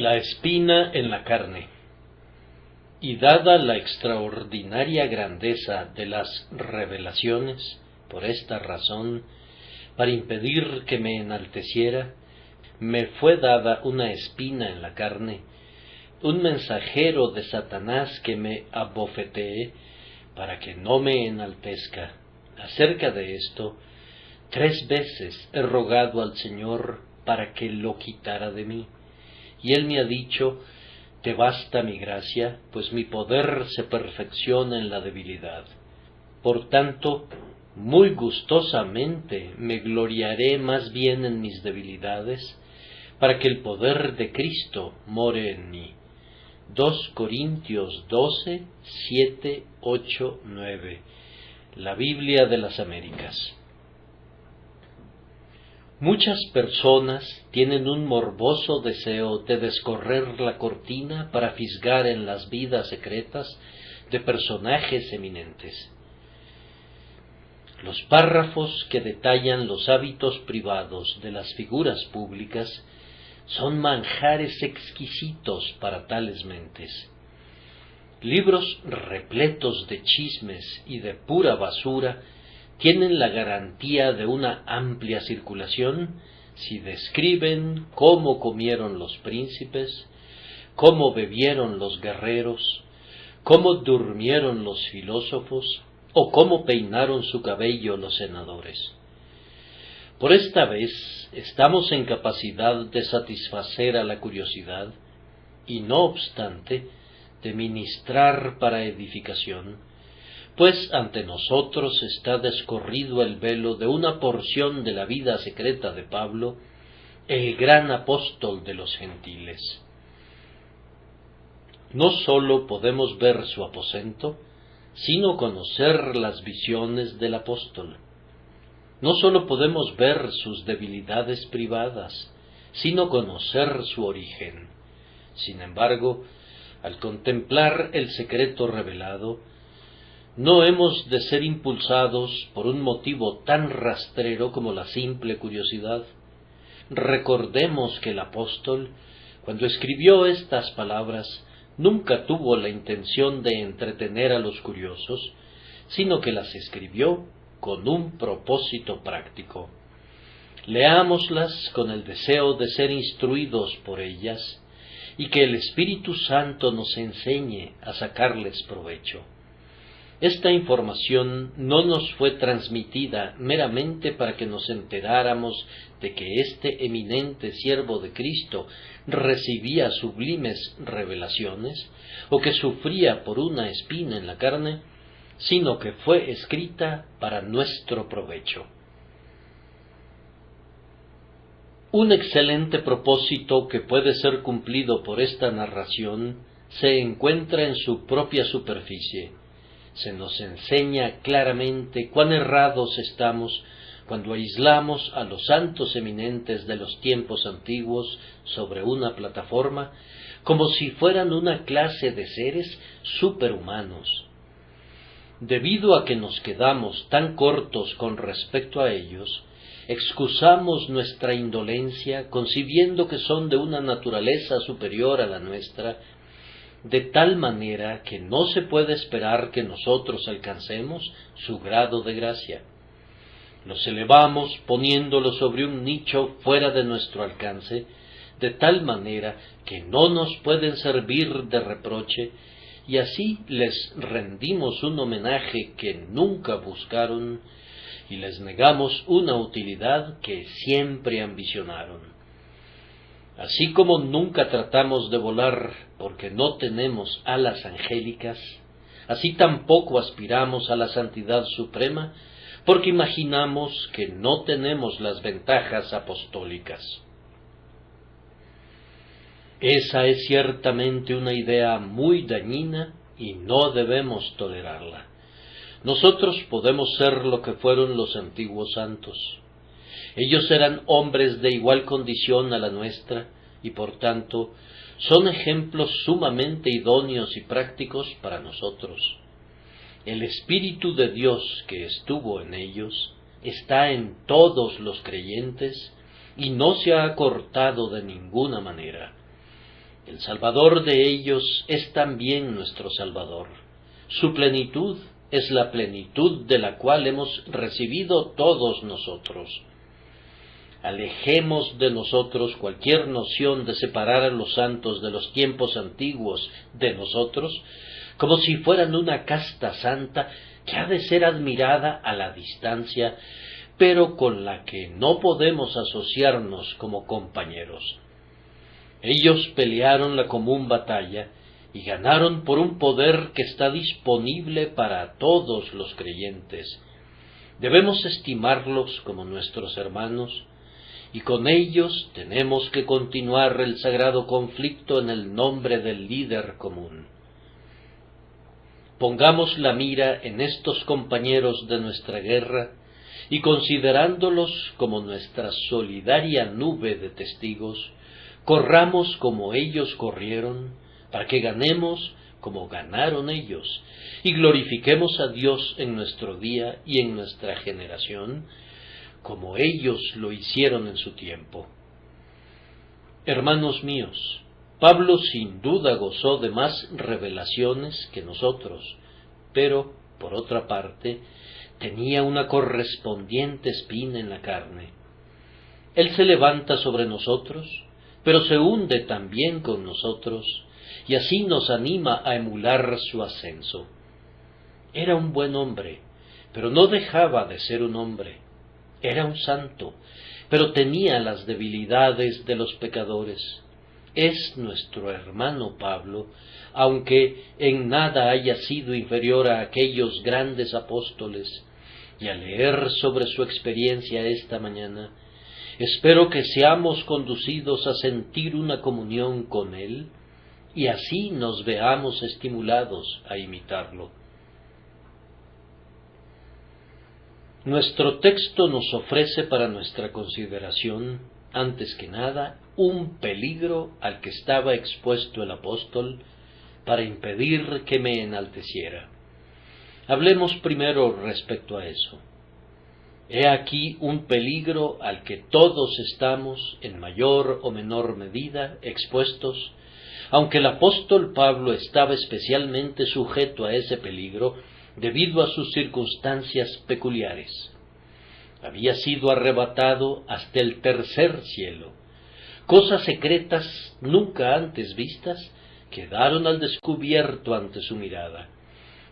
La espina en la carne. Y dada la extraordinaria grandeza de las revelaciones, por esta razón, para impedir que me enalteciera, me fue dada una espina en la carne, un mensajero de Satanás que me abofetee, para que no me enaltezca. Acerca de esto, 3 veces he rogado al Señor para que lo quitara de mí. Y Él me ha dicho: te basta mi gracia, pues mi poder se perfecciona en la debilidad. Por tanto, muy gustosamente me gloriaré más bien en mis debilidades, para que el poder de Cristo more en mí. 2 Corintios 12, 7, 8, 9. La Biblia de las Américas. Muchas personas tienen un morboso deseo de descorrer la cortina para fisgar en las vidas secretas de personajes eminentes. Los párrafos que detallan los hábitos privados de las figuras públicas son manjares exquisitos para tales mentes. Libros repletos de chismes y de pura basura tienen la garantía de una amplia circulación si describen cómo comieron los príncipes, cómo bebieron los guerreros, cómo durmieron los filósofos o cómo peinaron su cabello los senadores. Por esta vez estamos en capacidad de satisfacer a la curiosidad y, no obstante, de ministrar para edificación, pues ante nosotros está descorrido el velo de una porción de la vida secreta de Pablo, el gran apóstol de los gentiles. No sólo podemos ver su aposento, sino conocer las visiones del apóstol. No sólo podemos ver sus debilidades privadas, sino conocer su origen. Sin embargo, al contemplar el secreto revelado, no hemos de ser impulsados por un motivo tan rastrero como la simple curiosidad. Recordemos que el apóstol, cuando escribió estas palabras, nunca tuvo la intención de entretener a los curiosos, sino que las escribió con un propósito práctico. Leámoslas con el deseo de ser instruidos por ellas, y que el Espíritu Santo nos enseñe a sacarles provecho. Esta información no nos fue transmitida meramente para que nos enteráramos de que este eminente siervo de Cristo recibía sublimes revelaciones, o que sufría por una espina en la carne, sino que fue escrita para nuestro provecho. Un excelente propósito que puede ser cumplido por esta narración se encuentra en su propia superficie. Se nos enseña claramente cuán errados estamos cuando aislamos a los santos eminentes de los tiempos antiguos sobre una plataforma como si fueran una clase de seres superhumanos. Debido a que nos quedamos tan cortos con respecto a ellos, excusamos nuestra indolencia concibiendo que son de una naturaleza superior a la nuestra, de tal manera que no se puede esperar que nosotros alcancemos su grado de gracia. Los elevamos poniéndolos sobre un nicho fuera de nuestro alcance, de tal manera que no nos pueden servir de reproche, y así les rendimos un homenaje que nunca buscaron, y les negamos una utilidad que siempre ambicionaron. Así como nunca tratamos de volar porque no tenemos alas angélicas, así tampoco aspiramos a la santidad suprema porque imaginamos que no tenemos las ventajas apostólicas. Esa es ciertamente una idea muy dañina y no debemos tolerarla. Nosotros podemos ser lo que fueron los antiguos santos. Ellos eran hombres de igual condición a la nuestra y por tanto son ejemplos sumamente idóneos y prácticos para nosotros. El Espíritu de Dios que estuvo en ellos está en todos los creyentes y no se ha acortado de ninguna manera. El Salvador de ellos es también nuestro Salvador. Su plenitud es la plenitud de la cual hemos recibido todos nosotros. Alejemos de nosotros cualquier noción de separar a los santos de los tiempos antiguos de nosotros, como si fueran una casta santa que ha de ser admirada a la distancia, pero con la que no podemos asociarnos como compañeros. Ellos pelearon la común batalla y ganaron por un poder que está disponible para todos los creyentes. Debemos estimarlos como nuestros hermanos, y con ellos tenemos que continuar el sagrado conflicto en el nombre del líder común. Pongamos la mira en estos compañeros de nuestra guerra, y considerándolos como nuestra solidaria nube de testigos, corramos como ellos corrieron, para que ganemos como ganaron ellos, y glorifiquemos a Dios en nuestro día y en nuestra generación, como ellos lo hicieron en su tiempo. Hermanos míos, Pablo sin duda gozó de más revelaciones que nosotros, pero, por otra parte, tenía una correspondiente espina en la carne. Él se levanta sobre nosotros, pero se hunde también con nosotros, y así nos anima a emular su ascenso. Era un buen hombre, pero no dejaba de ser un hombre. Era un santo, pero tenía las debilidades de los pecadores. Es nuestro hermano Pablo, aunque en nada haya sido inferior a aquellos grandes apóstoles, y al leer sobre su experiencia esta mañana, espero que seamos conducidos a sentir una comunión con él, y así nos veamos estimulados a imitarlo. Nuestro texto nos ofrece para nuestra consideración, antes que nada, un peligro al que estaba expuesto el apóstol para impedir que me enalteciera. Hablemos primero respecto a eso. He aquí un peligro al que todos estamos, en mayor o menor medida, expuestos, aunque el apóstol Pablo estaba especialmente sujeto a ese peligro debido a sus circunstancias peculiares. Había sido arrebatado hasta el tercer cielo. Cosas secretas nunca antes vistas quedaron al descubierto ante su mirada.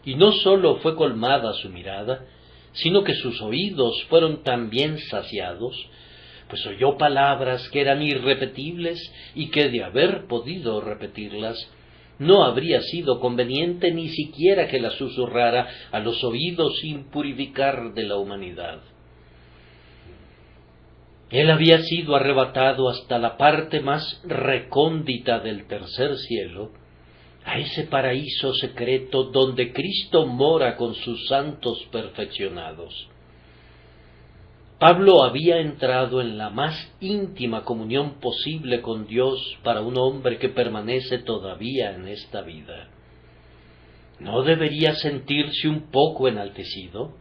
Y no sólo fue colmada su mirada, sino que sus oídos fueron también saciados, pues oyó palabras que eran irrepetibles y que de haber podido repetirlas, no habría sido conveniente ni siquiera que las susurrara a los oídos sin purificar de la humanidad. Él había sido arrebatado hasta la parte más recóndita del tercer cielo, a ese paraíso secreto donde Cristo mora con sus santos perfeccionados. Pablo había entrado en la más íntima comunión posible con Dios para un hombre que permanece todavía en esta vida. ¿No debería sentirse un poco enaltecido?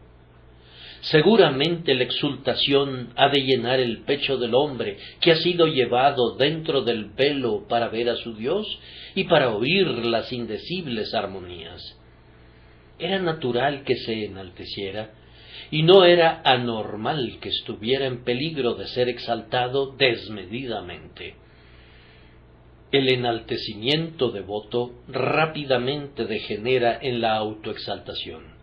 Seguramente la exultación ha de llenar el pecho del hombre que ha sido llevado dentro del velo para ver a su Dios y para oír las indecibles armonías. Era natural que se enalteciera, y no era anormal que estuviera en peligro de ser exaltado desmedidamente. El enaltecimiento devoto rápidamente degenera en la autoexaltación.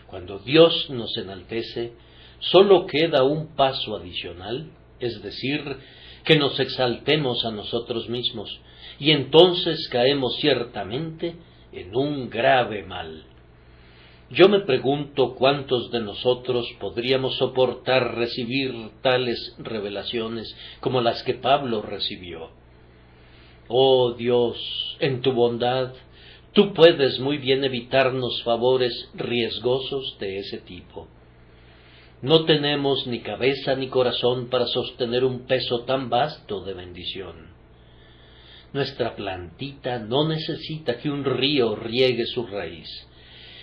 Cuando Dios nos enaltece, sólo queda un paso adicional, es decir, que nos exaltemos a nosotros mismos, y entonces caemos ciertamente en un grave mal. Yo me pregunto cuántos de nosotros podríamos soportar recibir tales revelaciones como las que Pablo recibió. Oh Dios, en tu bondad, tú puedes muy bien evitarnos favores riesgosos de ese tipo. No tenemos ni cabeza ni corazón para sostener un peso tan vasto de bendición. Nuestra plantita no necesita que un río riegue su raíz.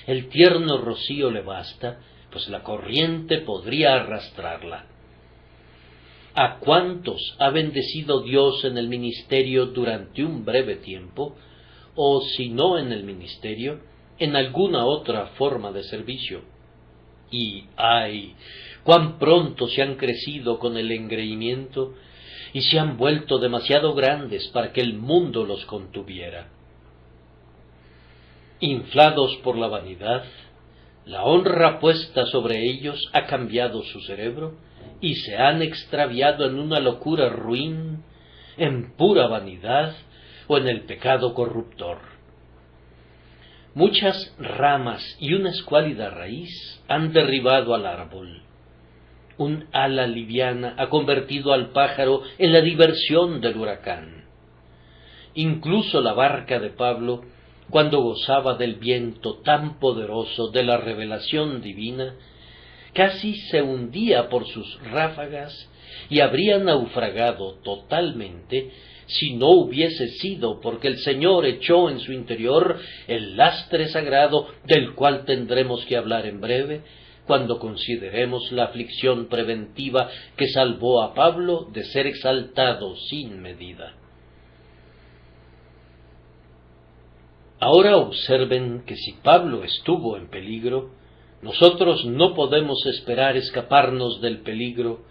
El tierno rocío le basta, pues la corriente podría arrastrarla. ¿A cuántos ha bendecido Dios en el ministerio durante un breve tiempo, o si no en el ministerio, en alguna otra forma de servicio? Y ¡ay! Cuán pronto se han crecido con el engreimiento y se han vuelto demasiado grandes para que el mundo los contuviera. Inflados por la vanidad, la honra puesta sobre ellos ha cambiado su cerebro y se han extraviado en una locura ruin, en pura vanidad o en el pecado corruptor. Muchas ramas y una escuálida raíz han derribado al árbol. Un ala liviana ha convertido al pájaro en la diversión del huracán. Incluso la barca de Pablo, cuando gozaba del viento tan poderoso de la revelación divina, casi se hundía por sus ráfagas y habría naufragado totalmente si no hubiese sido porque el Señor echó en su interior el lastre sagrado del cual tendremos que hablar en breve, cuando consideremos la aflicción preventiva que salvó a Pablo de ser exaltado sin medida. Ahora observen que si Pablo estuvo en peligro, nosotros no podemos esperar escaparnos del peligro,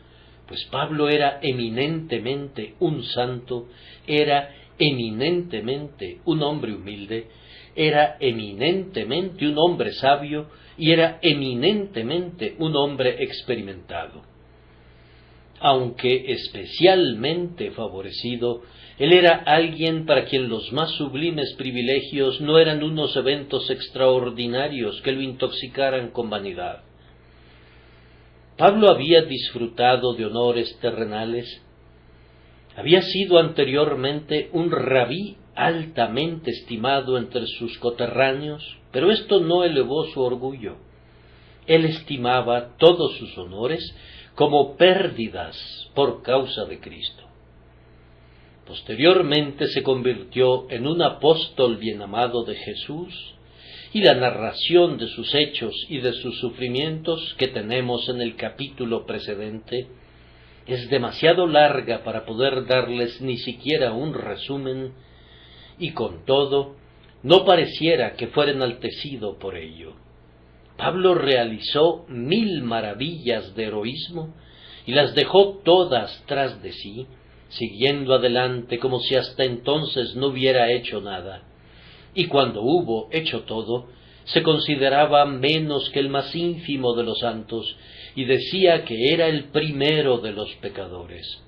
pues Pablo era eminentemente un santo, era eminentemente un hombre humilde, era eminentemente un hombre sabio y era eminentemente un hombre experimentado. Aunque especialmente favorecido, él era alguien para quien los más sublimes privilegios no eran unos eventos extraordinarios que lo intoxicaran con vanidad. Pablo había disfrutado de honores terrenales, había sido anteriormente un rabí altamente estimado entre sus coterráneos, pero esto no elevó su orgullo. Él estimaba todos sus honores como pérdidas por causa de Cristo. Posteriormente se convirtió en un apóstol bien amado de Jesús, y la narración de sus hechos y de sus sufrimientos que tenemos en el capítulo precedente es demasiado larga para poder darles ni siquiera un resumen, y con todo no pareciera que fuera enaltecido por ello. Pablo realizó 1000 maravillas de heroísmo y las dejó todas tras de sí, siguiendo adelante como si hasta entonces no hubiera hecho nada. Y cuando hubo hecho todo, se consideraba menos que el más ínfimo de los santos, y decía que era el primero de los pecadores.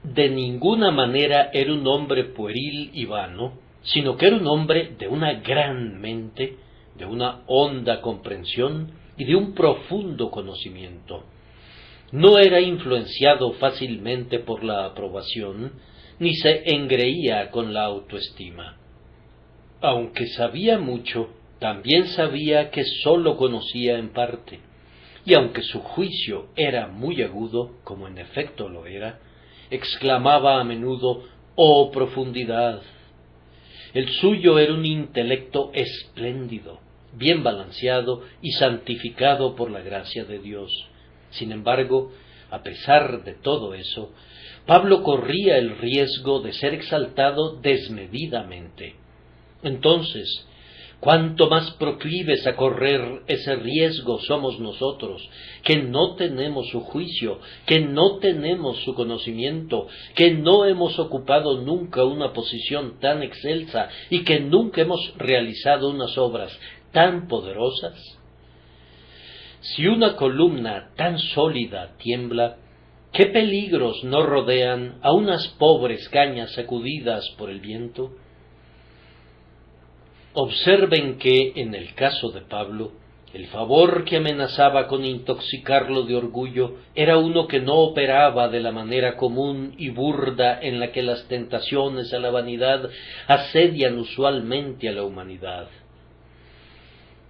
De ninguna manera era un hombre pueril y vano, sino que era un hombre de una gran mente, de una honda comprensión y de un profundo conocimiento. No era influenciado fácilmente por la aprobación, ni se engreía con la autoestima. Aunque sabía mucho, también sabía que sólo conocía en parte, y aunque su juicio era muy agudo, como en efecto lo era, exclamaba a menudo: ¡oh profundidad! El suyo era un intelecto espléndido, bien balanceado y santificado por la gracia de Dios. Sin embargo, a pesar de todo eso, Pablo corría el riesgo de ser exaltado desmedidamente. Entonces, cuánto más proclives a correr ese riesgo somos nosotros, que no tenemos su juicio, que no tenemos su conocimiento, que no hemos ocupado nunca una posición tan excelsa y que nunca hemos realizado unas obras tan poderosas. Si una columna tan sólida tiembla, ¿qué peligros no rodean a unas pobres cañas sacudidas por el viento? Observen que, en el caso de Pablo, el favor que amenazaba con intoxicarlo de orgullo era uno que no operaba de la manera común y burda en la que las tentaciones a la vanidad asedian usualmente a la humanidad.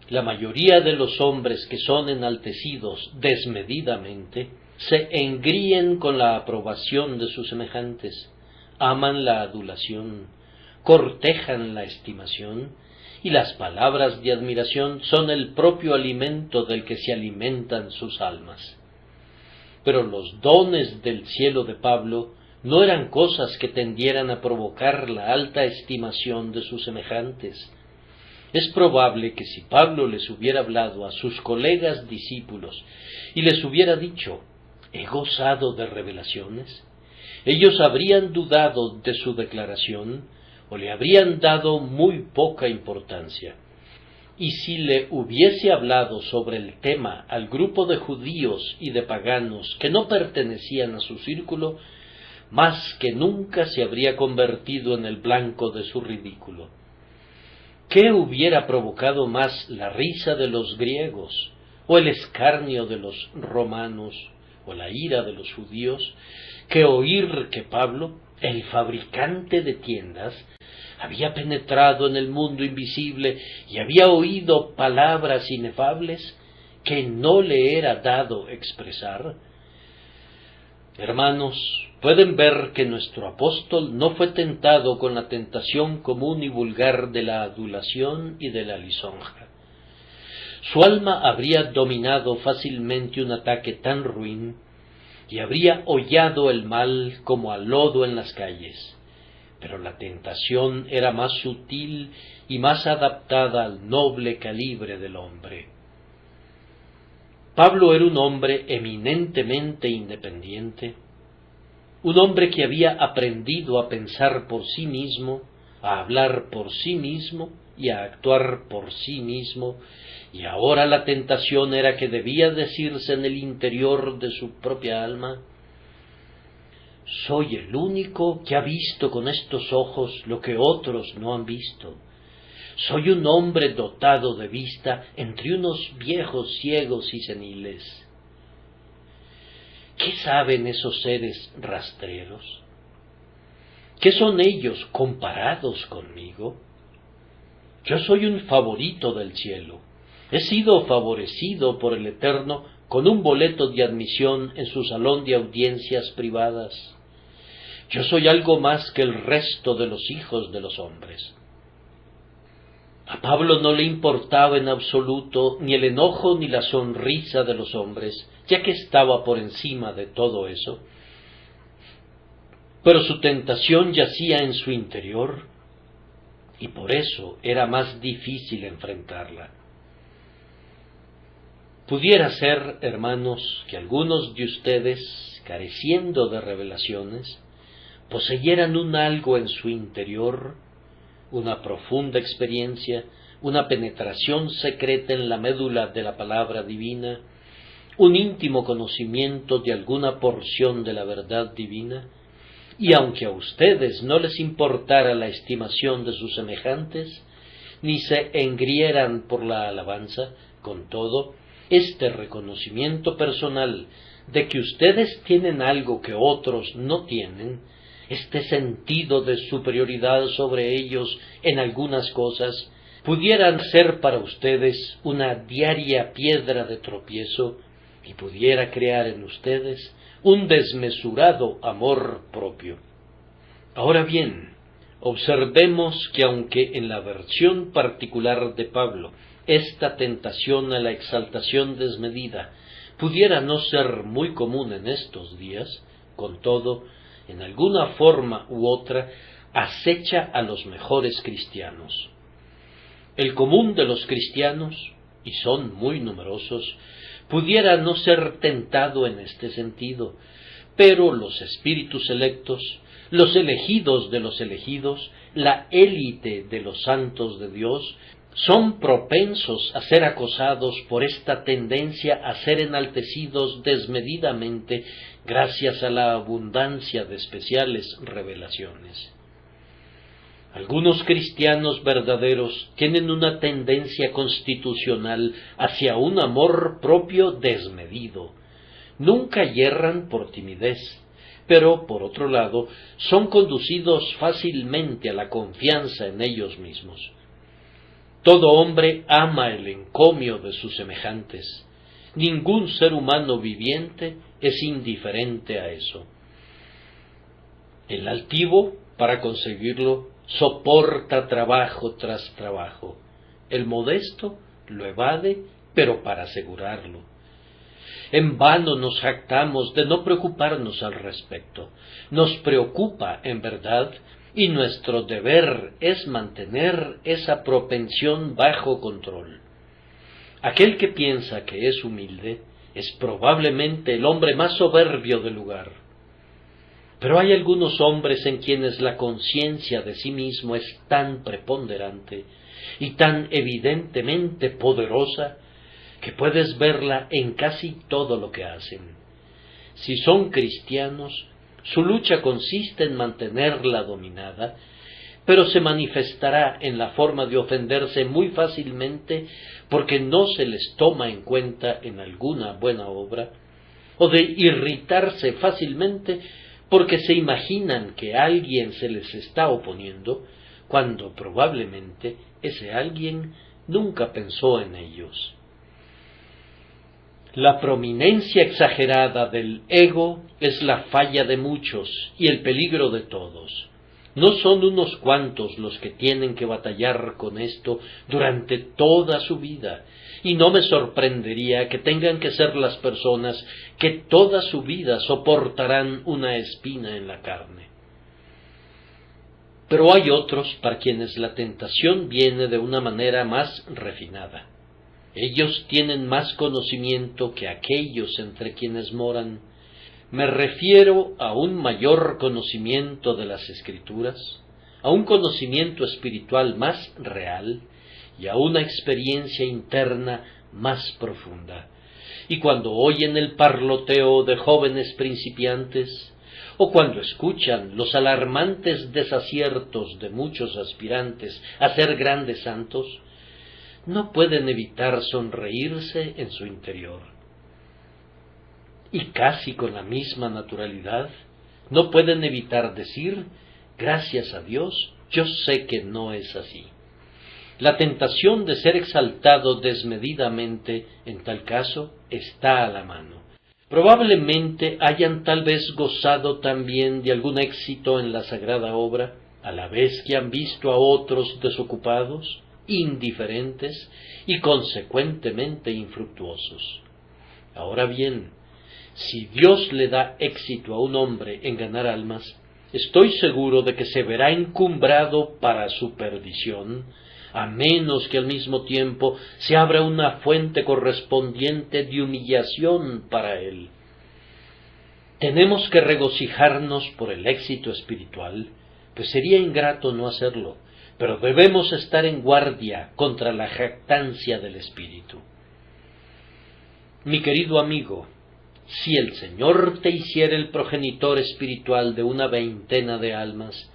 La mayoría de los hombres que son enaltecidos desmedidamente se engríen con la aprobación de sus semejantes, aman la adulación, cortejan la estimación, y las palabras de admiración son el propio alimento del que se alimentan sus almas. pero los dones del cielo de Pablo no eran cosas que tendieran a provocar la alta estimación de sus semejantes. Es probable que si Pablo les hubiera hablado a sus colegas discípulos y les hubiera dicho, «He gozado de revelaciones», ellos habrían dudado de su declaración o le habrían dado muy poca importancia. Y si le hubiese hablado sobre el tema al grupo de judíos y de paganos que no pertenecían a su círculo, más que nunca se habría convertido en el blanco de su ridículo. ¿Qué hubiera provocado más la risa de los griegos, o el escarnio de los romanos, o la ira de los judíos, que oír que Pablo, el fabricante de tiendas, había penetrado en el mundo invisible y había oído palabras inefables que no le era dado expresar? Hermanos, pueden ver que nuestro apóstol no fue tentado con la tentación común y vulgar de la adulación y de la lisonja. Su alma habría dominado fácilmente un ataque tan ruin y habría hollado el mal como al lodo en las calles. Pero la tentación era más sutil y más adaptada al noble calibre del hombre. Pablo era un hombre eminentemente independiente, un hombre que había aprendido a pensar por sí mismo, a hablar por sí mismo y a actuar por sí mismo, y ahora la tentación era que debía decirse en el interior de su propia alma: «Soy el único que ha visto con estos ojos lo que otros no han visto. Soy un hombre dotado de vista entre unos viejos ciegos y seniles. ¿Qué saben esos seres rastreros? ¿Qué son ellos comparados conmigo? Yo soy un favorito del cielo. He sido favorecido por el Eterno con un boleto de admisión en su salón de audiencias privadas. Yo soy algo más que el resto de los hijos de los hombres». A Pablo no le importaba en absoluto ni el enojo ni la sonrisa de los hombres, ya que estaba por encima de todo eso. Pero su tentación yacía en su interior, y por eso era más difícil enfrentarla. Pudiera ser, hermanos, que algunos de ustedes, careciendo de revelaciones, poseyeran un algo en su interior, una profunda experiencia, una penetración secreta en la médula de la palabra divina, un íntimo conocimiento de alguna porción de la verdad divina, y aunque a ustedes no les importara la estimación de sus semejantes, ni se engrieran por la alabanza, con todo, este reconocimiento personal de que ustedes tienen algo que otros no tienen, este sentido de superioridad sobre ellos en algunas cosas, pudieran ser para ustedes una diaria piedra de tropiezo y pudiera crear en ustedes un desmesurado amor propio. Ahora bien, observemos que aunque en la versión particular de Pablo esta tentación a la exaltación desmedida pudiera no ser muy común en estos días, con todo, en alguna forma u otra, acecha a los mejores cristianos. El común de los cristianos, y son muy numerosos, pudiera no ser tentado en este sentido, pero los espíritus electos, los elegidos de los elegidos, la élite de los santos de Dios, son propensos a ser acosados por esta tendencia a ser enaltecidos desmedidamente gracias a la abundancia de especiales revelaciones. Algunos cristianos verdaderos tienen una tendencia constitucional hacia un amor propio desmedido. Nunca yerran por timidez, pero, por otro lado, son conducidos fácilmente a la confianza en ellos mismos. Todo hombre ama el encomio de sus semejantes. Ningún ser humano viviente es indiferente a eso. El altivo, para conseguirlo, soporta trabajo tras trabajo. El modesto lo evade, pero para asegurarlo. En vano nos jactamos de no preocuparnos al respecto. Nos preocupa, en verdad, y nuestro deber es mantener esa propensión bajo control. Aquel que piensa que es humilde es probablemente el hombre más soberbio del lugar. Pero hay algunos hombres en quienes la conciencia de sí mismo es tan preponderante y tan evidentemente poderosa que puedes verla en casi todo lo que hacen. Si son cristianos, su lucha consiste en mantenerla dominada, pero se manifestará en la forma de ofenderse muy fácilmente porque no se les toma en cuenta en alguna buena obra, o de irritarse fácilmente porque se imaginan que alguien se les está oponiendo, cuando probablemente ese alguien nunca pensó en ellos. La prominencia exagerada del ego es la falla de muchos y el peligro de todos. No son unos cuantos los que tienen que batallar con esto durante toda su vida, y no me sorprendería que tengan que ser las personas que toda su vida soportarán una espina en la carne. Pero hay otros para quienes la tentación viene de una manera más refinada. Ellos tienen más conocimiento que aquellos entre quienes moran. Me refiero a un mayor conocimiento de las Escrituras, a un conocimiento espiritual más real y a una experiencia interna más profunda. Y cuando oyen el parloteo de jóvenes principiantes, o cuando escuchan los alarmantes desaciertos de muchos aspirantes a ser grandes santos, no pueden evitar sonreírse en su interior. Y casi con la misma naturalidad, no pueden evitar decir, gracias a Dios, yo sé que no es así. La tentación de ser exaltado desmedidamente, en tal caso, está a la mano. Probablemente hayan tal vez gozado también de algún éxito en la sagrada obra, a la vez que han visto a otros desocupados, indiferentes y consecuentemente infructuosos. Ahora bien, si Dios le da éxito a un hombre en ganar almas, estoy seguro de que se verá encumbrado para su perdición, a menos que al mismo tiempo se abra una fuente correspondiente de humillación para él. Tenemos que regocijarnos por el éxito espiritual, pues sería ingrato no hacerlo, pero debemos estar en guardia contra la jactancia del espíritu. Mi querido amigo, si el Señor te hiciera el progenitor espiritual de una veintena de almas,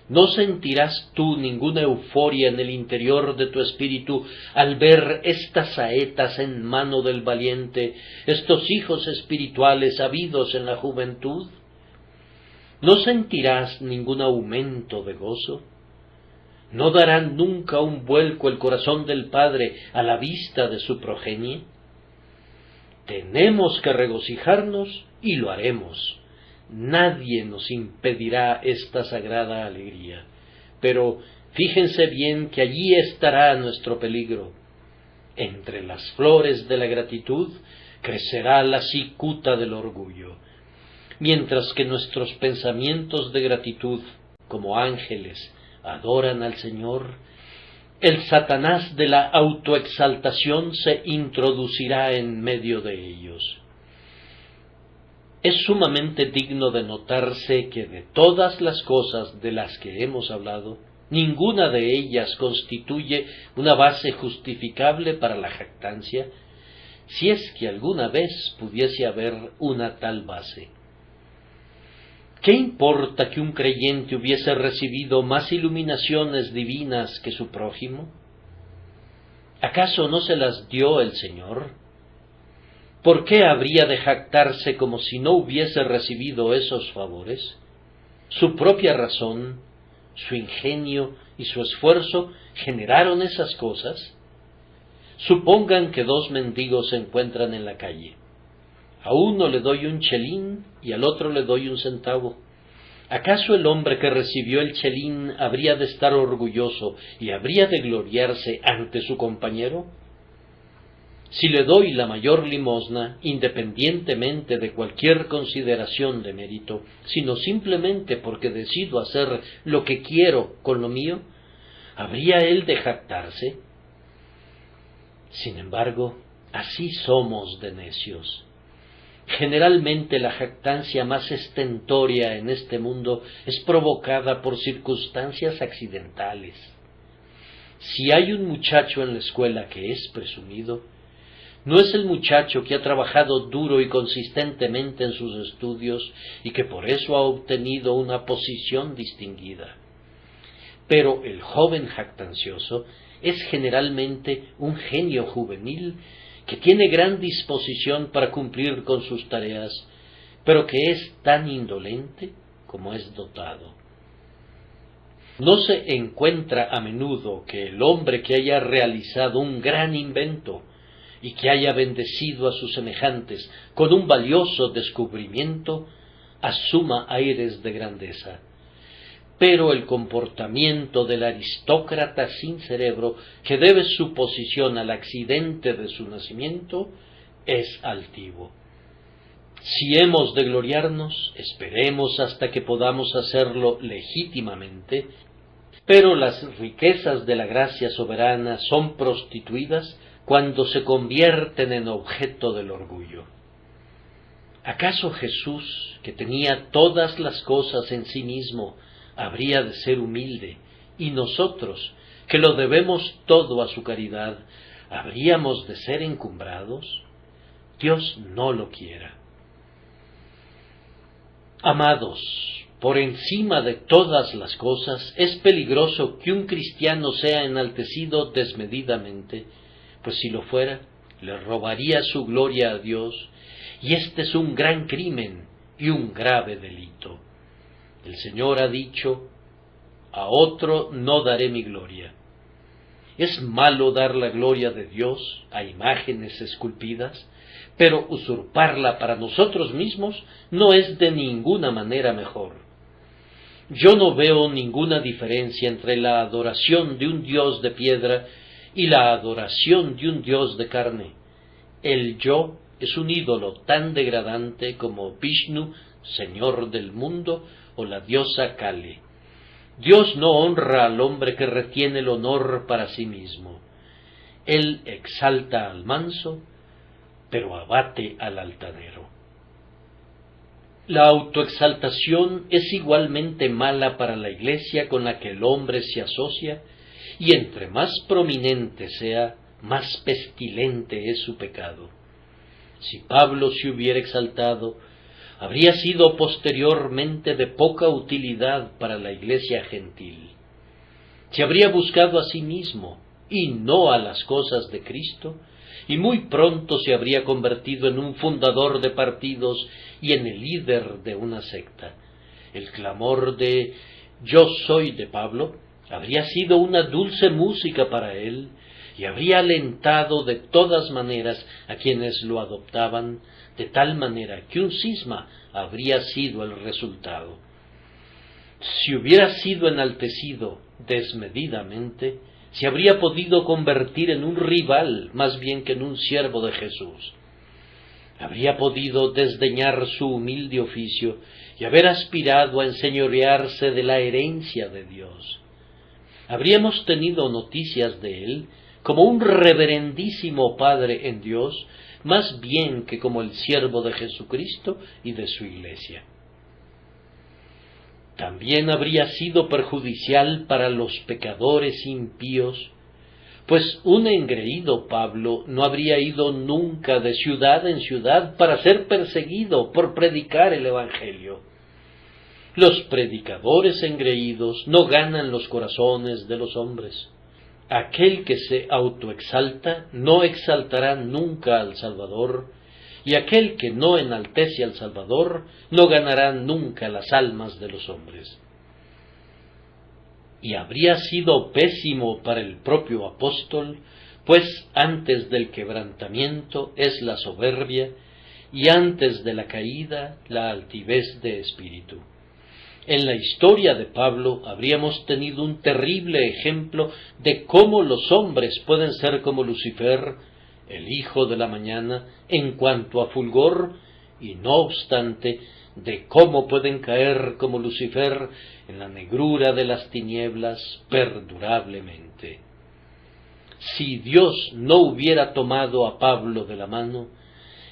¿no sentirás tú ninguna euforia en el interior de tu espíritu al ver estas saetas en mano del valiente, estos hijos espirituales habidos en la juventud? ¿No sentirás ningún aumento de gozo? ¿No dará nunca un vuelco el corazón del Padre a la vista de su progenie? Tenemos que regocijarnos y lo haremos. Nadie nos impedirá esta sagrada alegría. Pero fíjense bien que allí estará nuestro peligro. Entre las flores de la gratitud crecerá la cicuta del orgullo. Mientras que nuestros pensamientos de gratitud, como ángeles, adoran al Señor, el Satanás de la autoexaltación se introducirá en medio de ellos. Es sumamente digno de notarse que de todas las cosas de las que hemos hablado, ninguna de ellas constituye una base justificable para la jactancia, si es que alguna vez pudiese haber una tal base. ¿Qué importa que un creyente hubiese recibido más iluminaciones divinas que su prójimo? ¿Acaso no se las dio el Señor? ¿Por qué habría de jactarse como si no hubiese recibido esos favores? Su propia razón, su ingenio y su esfuerzo generaron esas cosas. Supongan que dos mendigos se encuentran en la calle. A uno le doy un chelín y al otro le doy un centavo. ¿Acaso el hombre que recibió el chelín habría de estar orgulloso y habría de gloriarse ante su compañero? Si le doy la mayor limosna, independientemente de cualquier consideración de mérito, sino simplemente porque decido hacer lo que quiero con lo mío, ¿habría él de jactarse? Sin embargo, así somos de necios. Generalmente la jactancia más estentórea en este mundo es provocada por circunstancias accidentales. Si hay un muchacho en la escuela que es presumido, no es el muchacho que ha trabajado duro y consistentemente en sus estudios y que por eso ha obtenido una posición distinguida. Pero el joven jactancioso es generalmente un genio juvenil que tiene gran disposición para cumplir con sus tareas, pero que es tan indolente como es dotado. No se encuentra a menudo que el hombre que haya realizado un gran invento y que haya bendecido a sus semejantes con un valioso descubrimiento asuma aires de grandeza. Pero el comportamiento del aristócrata sin cerebro, que debe su posición al accidente de su nacimiento, es altivo. Si hemos de gloriarnos, esperemos hasta que podamos hacerlo legítimamente, pero las riquezas de la gracia soberana son prostituidas cuando se convierten en objeto del orgullo. ¿Acaso Jesús, que tenía todas las cosas en sí mismo, habría de ser humilde, y nosotros, que lo debemos todo a su caridad, habríamos de ser encumbrados? Dios no lo quiera. Amados, por encima de todas las cosas, es peligroso que un cristiano sea enaltecido desmedidamente, pues si lo fuera, le robaría su gloria a Dios, y este es un gran crimen y un grave delito. El Señor ha dicho: a otro no daré mi gloria. Es malo dar la gloria de Dios a imágenes esculpidas, pero usurparla para nosotros mismos no es de ninguna manera mejor. Yo no veo ninguna diferencia entre la adoración de un Dios de piedra y la adoración de un Dios de carne. El yo es un ídolo tan degradante como Vishnu, Señor del mundo, o la diosa Kali. Dios no honra al hombre que retiene el honor para sí mismo. Él exalta al manso, pero abate al altanero. La autoexaltación es igualmente mala para la Iglesia con la que el hombre se asocia, y entre más prominente sea, más pestilente es su pecado. Si Pablo se hubiera exaltado, habría sido posteriormente de poca utilidad para la Iglesia gentil. Se habría buscado a sí mismo y no a las cosas de Cristo, y muy pronto se habría convertido en un fundador de partidos y en el líder de una secta. El clamor de «Yo soy de Pablo» habría sido una dulce música para él, y habría alentado de todas maneras a quienes lo adoptaban, de tal manera que un cisma habría sido el resultado. Si hubiera sido enaltecido desmedidamente, se habría podido convertir en un rival más bien que en un siervo de Jesús. Habría podido desdeñar su humilde oficio y haber aspirado a enseñorearse de la herencia de Dios. Habríamos tenido noticias de él como un reverendísimo Padre en Dios, más bien que como el siervo de Jesucristo y de su Iglesia. También habría sido perjudicial para los pecadores impíos, pues un engreído Pablo no habría ido nunca de ciudad en ciudad para ser perseguido por predicar el Evangelio. Los predicadores engreídos no ganan los corazones de los hombres. Aquel que se autoexalta no exaltará nunca al Salvador, y aquel que no enaltece al Salvador no ganará nunca las almas de los hombres. Y habría sido pésimo para el propio apóstol, pues antes del quebrantamiento es la soberbia, y antes de la caída la altivez de espíritu. En la historia de Pablo habríamos tenido un terrible ejemplo de cómo los hombres pueden ser como Lucifer el hijo de la mañana en cuanto a fulgor, y no obstante, de cómo pueden caer como Lucifer en la negrura de las tinieblas perdurablemente. Si Dios no hubiera tomado a Pablo de la mano,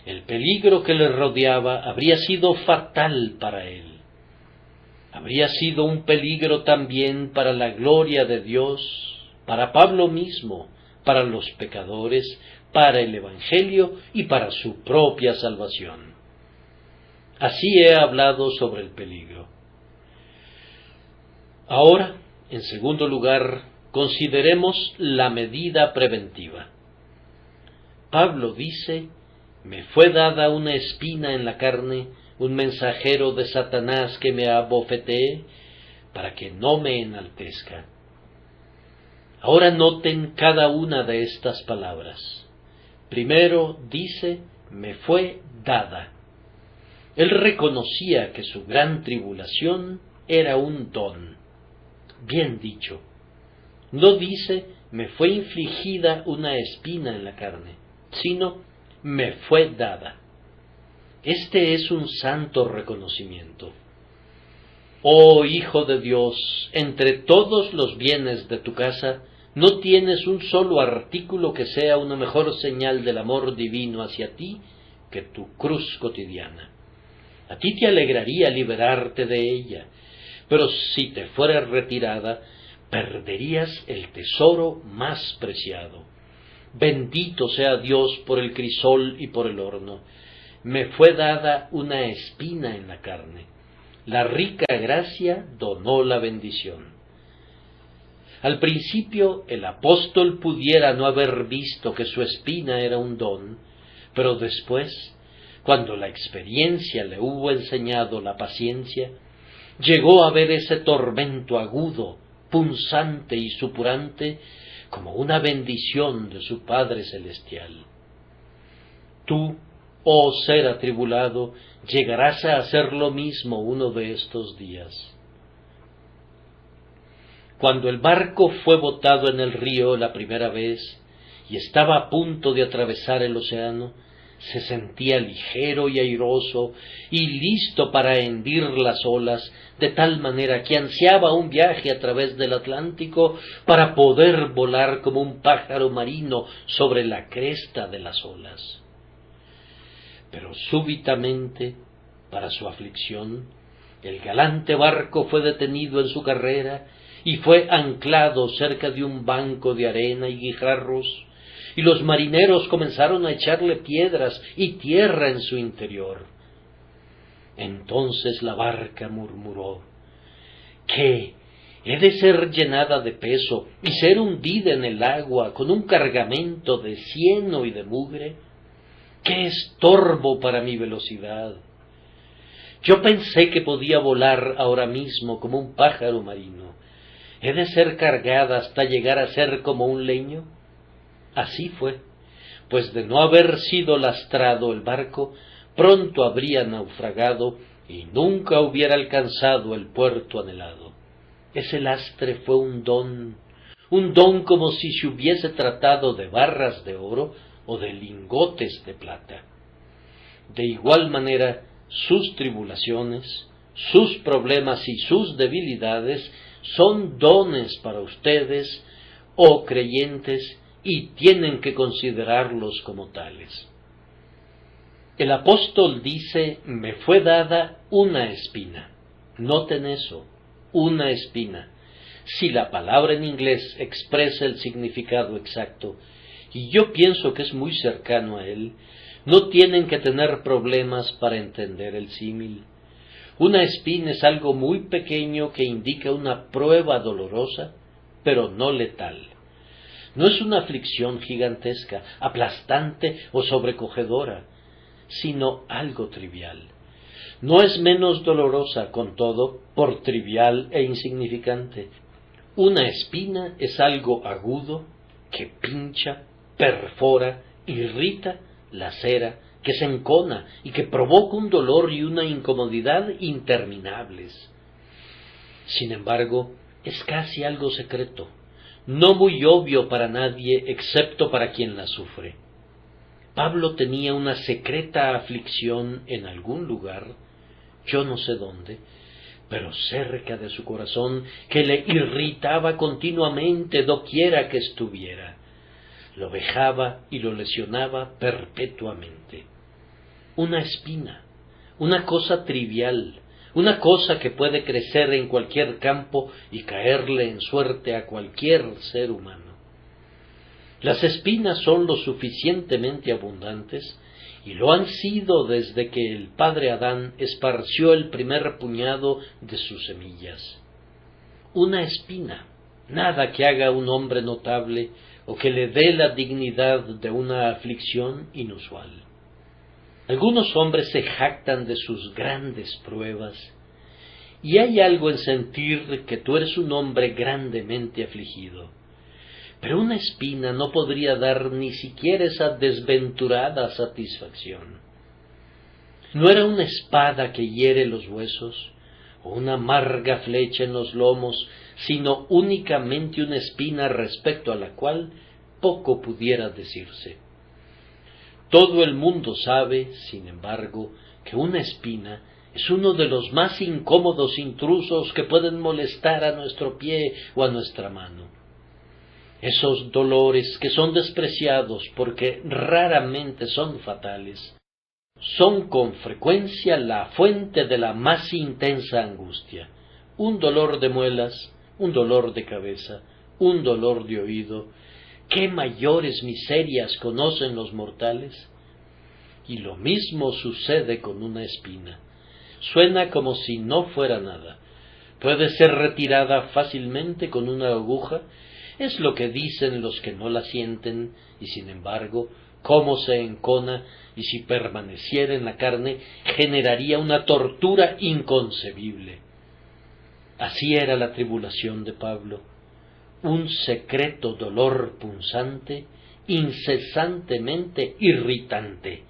el peligro que le rodeaba habría sido fatal para él. Habría sido un peligro también para la gloria de Dios, para Pablo mismo, para los pecadores, para el Evangelio y para su propia salvación. Así he hablado sobre el peligro. Ahora, en segundo lugar, consideremos la medida preventiva. Pablo dice: me fue dada una espina en la carne, un mensajero de Satanás que me abofetee, para que no me enaltezca. Ahora noten cada una de estas palabras. Primero dice: me fue dada. Él reconocía que su gran tribulación era un don. Bien dicho. No dice: me fue infligida una espina en la carne, sino: me fue dada. Este es un santo reconocimiento. Oh Hijo de Dios, entre todos los bienes de tu casa, no tienes un solo artículo que sea una mejor señal del amor divino hacia ti que tu cruz cotidiana. A ti te alegraría liberarte de ella, pero si te fuera retirada, perderías el tesoro más preciado. Bendito sea Dios por el crisol y por el horno. Me fue dada una espina en la carne. La rica gracia donó la bendición. Al principio el apóstol pudiera no haber visto que su espina era un don, pero después, cuando la experiencia le hubo enseñado la paciencia, llegó a ver ese tormento agudo, punzante y supurante como una bendición de su Padre Celestial. Tú, oh ser atribulado, llegarás a hacer lo mismo uno de estos días. Cuando el barco fue botado en el río la primera vez y estaba a punto de atravesar el océano, se sentía ligero y airoso y listo para hendir las olas, de tal manera que ansiaba un viaje a través del Atlántico para poder volar como un pájaro marino sobre la cresta de las olas. Pero súbitamente, para su aflicción, el galante barco fue detenido en su carrera y fue anclado cerca de un banco de arena y guijarros, y los marineros comenzaron a echarle piedras y tierra en su interior. Entonces la barca murmuró: ¿qué? ¿He de ser llenada de peso y ser hundida en el agua con un cargamento de cieno y de mugre? ¡Qué estorbo para mi velocidad! Yo pensé que podía volar ahora mismo como un pájaro marino. ¿He de ser cargada hasta llegar a ser como un leño? Así fue, pues de no haber sido lastrado el barco, pronto habría naufragado y nunca hubiera alcanzado el puerto anhelado. Ese lastre fue un don como si se hubiese tratado de barras de oro o de lingotes de plata. De igual manera, sus tribulaciones, sus problemas y sus debilidades son dones para ustedes, oh creyentes, y tienen que considerarlos como tales. El apóstol dice: me fue dada una espina. Noten eso, una espina. Si la palabra en inglés expresa el significado exacto, y yo pienso que es muy cercano a él, no tienen que tener problemas para entender el símil. Una espina es algo muy pequeño que indica una prueba dolorosa, pero no letal. No es una aflicción gigantesca, aplastante o sobrecogedora, sino algo trivial. No es menos dolorosa, con todo, por trivial e insignificante. Una espina es algo agudo que pincha, perfora, irrita, lacera, que se encona y que provoca un dolor y una incomodidad interminables. Sin embargo, es casi algo secreto, no muy obvio para nadie excepto para quien la sufre. Pablo tenía una secreta aflicción en algún lugar, yo no sé dónde, pero cerca de su corazón, que le irritaba continuamente doquiera que estuviera. Lo vejaba y lo lesionaba perpetuamente. Una espina, una cosa trivial, una cosa que puede crecer en cualquier campo y caerle en suerte a cualquier ser humano. Las espinas son lo suficientemente abundantes, y lo han sido desde que el padre Adán esparció el primer puñado de sus semillas. Una espina, nada que haga un hombre notable o que le dé la dignidad de una aflicción inusual. Algunos hombres se jactan de sus grandes pruebas, y hay algo en sentir que tú eres un hombre grandemente afligido. Pero una espina no podría dar ni siquiera esa desventurada satisfacción. No era una espada que hiere los huesos, o una amarga flecha en los lomos, sino únicamente una espina respecto a la cual poco pudiera decirse. Todo el mundo sabe, sin embargo, que una espina es uno de los más incómodos intrusos que pueden molestar a nuestro pie o a nuestra mano. Esos dolores que son despreciados porque raramente son fatales, son con frecuencia la fuente de la más intensa angustia. Un dolor de muelas, un dolor de cabeza, un dolor de oído. ¿Qué mayores miserias conocen los mortales? Y lo mismo sucede con una espina. Suena como si no fuera nada. Puede ser retirada fácilmente con una aguja. Es lo que dicen los que no la sienten, y sin embargo, cómo se encona, y si permaneciera en la carne, generaría una tortura inconcebible. Así era la tribulación de Pablo, un secreto dolor punzante, incesantemente irritante,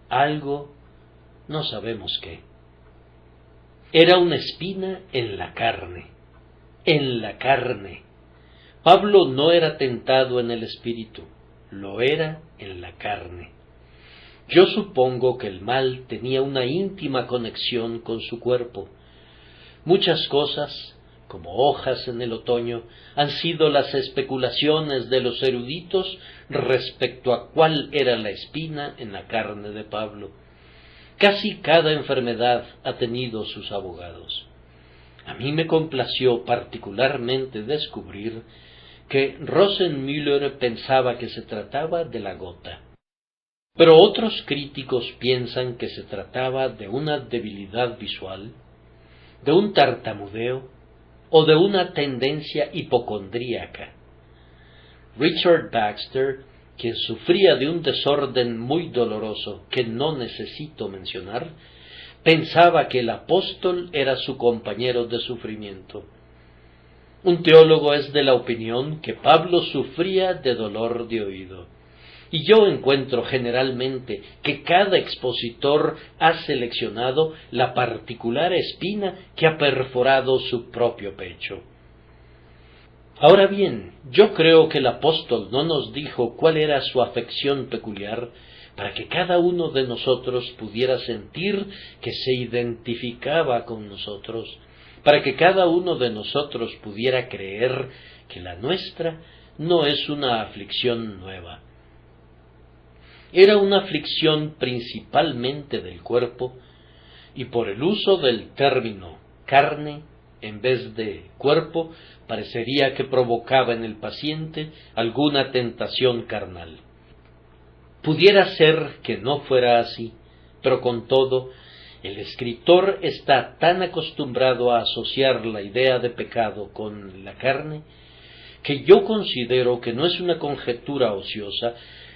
algo, no sabemos qué. Era una espina en la carne, en la carne. Pablo no era tentado en el espíritu, lo era en la carne. Yo supongo que el mal tenía una íntima conexión con su cuerpo. Muchas cosas, como hojas en el otoño, han sido las especulaciones de los eruditos respecto a cuál era la espina en la carne de Pablo. Casi cada enfermedad ha tenido sus abogados. A mí me complació particularmente descubrir que Rosenmüller pensaba que se trataba de la gota. Pero otros críticos piensan que se trataba de una debilidad visual, de un tartamudeo o de una tendencia hipocondríaca. Richard Baxter, quien sufría de un desorden muy doloroso que no necesito mencionar, pensaba que el apóstol era su compañero de sufrimiento. Un teólogo es de la opinión que Pablo sufría de dolor de oído, y yo encuentro generalmente que cada expositor ha seleccionado la particular espina que ha perforado su propio pecho. Ahora bien, yo creo que el apóstol no nos dijo cuál era su afección peculiar para que cada uno de nosotros pudiera sentir que se identificaba con nosotros, para que cada uno de nosotros pudiera creer que la nuestra no es una aflicción nueva. Era una aflicción principalmente del cuerpo, y por el uso del término carne en vez de cuerpo, parecería que provocaba en el paciente alguna tentación carnal. Pudiera ser que no fuera así, pero con todo, el escritor está tan acostumbrado a asociar la idea de pecado con la carne, que yo considero que no es una conjetura ociosa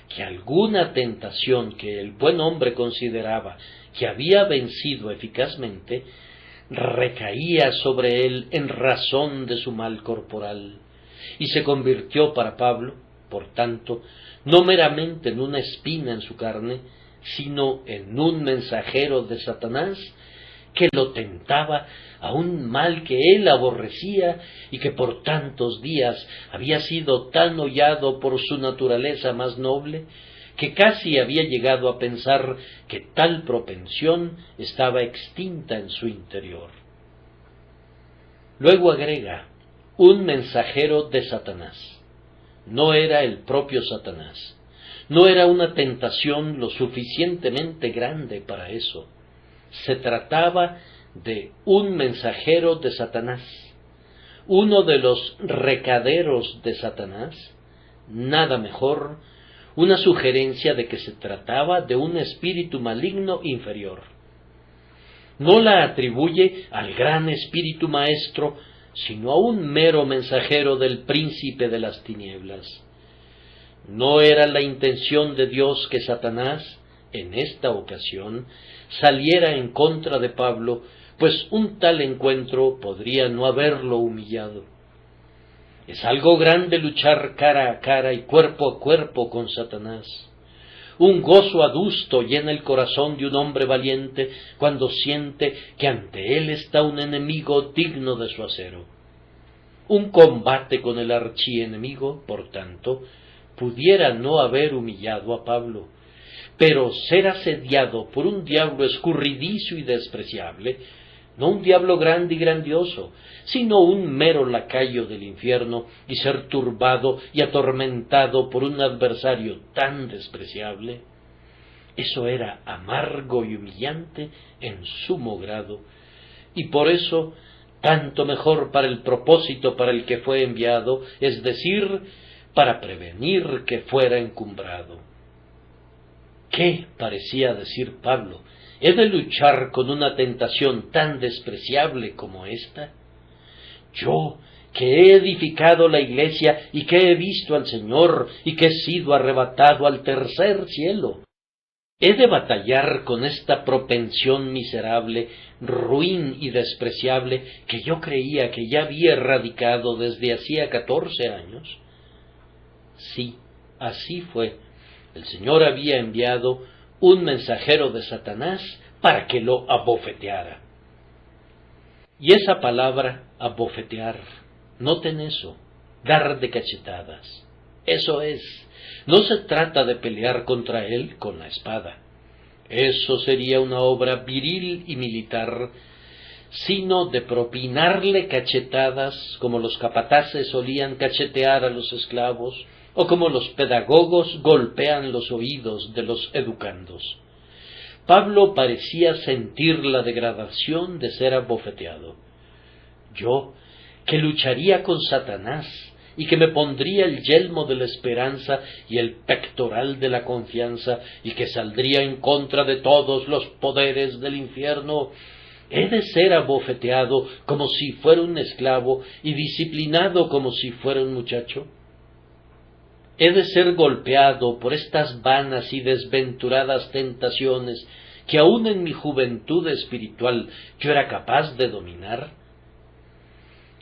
que alguna tentación que el buen hombre consideraba que había vencido eficazmente, recaía sobre él en razón de su mal corporal, y se convirtió para Pablo, por tanto, no meramente en una espina en su carne, sino en un mensajero de Satanás que lo tentaba a un mal que él aborrecía y que por tantos días había sido tan hollado por su naturaleza más noble, que casi había llegado a pensar que tal propensión estaba extinta en su interior. Luego agrega, un mensajero de Satanás. No era el propio Satanás. No era una tentación lo suficientemente grande para eso. Se trataba de un mensajero de Satanás, uno de los recaderos de Satanás. Nada mejor, una sugerencia de que se trataba de un espíritu maligno inferior. No la atribuye al gran espíritu maestro, sino a un mero mensajero del príncipe de las tinieblas. No era la intención de Dios que Satanás, en esta ocasión, saliera en contra de Pablo, pues un tal encuentro podría no haberlo humillado. Es algo grande luchar cara a cara y cuerpo a cuerpo con Satanás. Un gozo adusto llena el corazón de un hombre valiente cuando siente que ante él está un enemigo digno de su acero. Un combate con el archienemigo, por tanto, pudiera no haber humillado a Pablo, pero ser asediado por un diablo escurridizo y despreciable, no un diablo grande y grandioso, sino un mero lacayo del infierno, y ser turbado y atormentado por un adversario tan despreciable, eso era amargo y humillante en sumo grado, y por eso tanto mejor para el propósito para el que fue enviado, es decir, para prevenir que fuera encumbrado. ¿Qué parecía decir Pablo? ¿He de luchar con una tentación tan despreciable como esta? Yo, que he edificado la iglesia y que he visto al Señor y que he sido arrebatado al tercer cielo, ¿he de batallar con esta propensión miserable, ruin y despreciable que yo creía que ya había erradicado desde hacía 14 años? Sí, así fue. El Señor había enviado un mensajero de Satanás para que lo abofeteara. Y esa palabra, abofetear, noten eso, dar de cachetadas. Eso es, no se trata de pelear contra él con la espada. Eso sería una obra viril y militar, sino de propinarle cachetadas como los capataces solían cachetear a los esclavos, o como los pedagogos golpean los oídos de los educandos. Pablo parecía sentir la degradación de ser abofeteado. Yo, que lucharía con Satanás, y que me pondría el yelmo de la esperanza y el pectoral de la confianza, y que saldría en contra de todos los poderes del infierno, ¿he de ser abofeteado como si fuera un esclavo y disciplinado como si fuera un muchacho? ¿He de ser golpeado por estas vanas y desventuradas tentaciones que aun en mi juventud espiritual yo era capaz de dominar?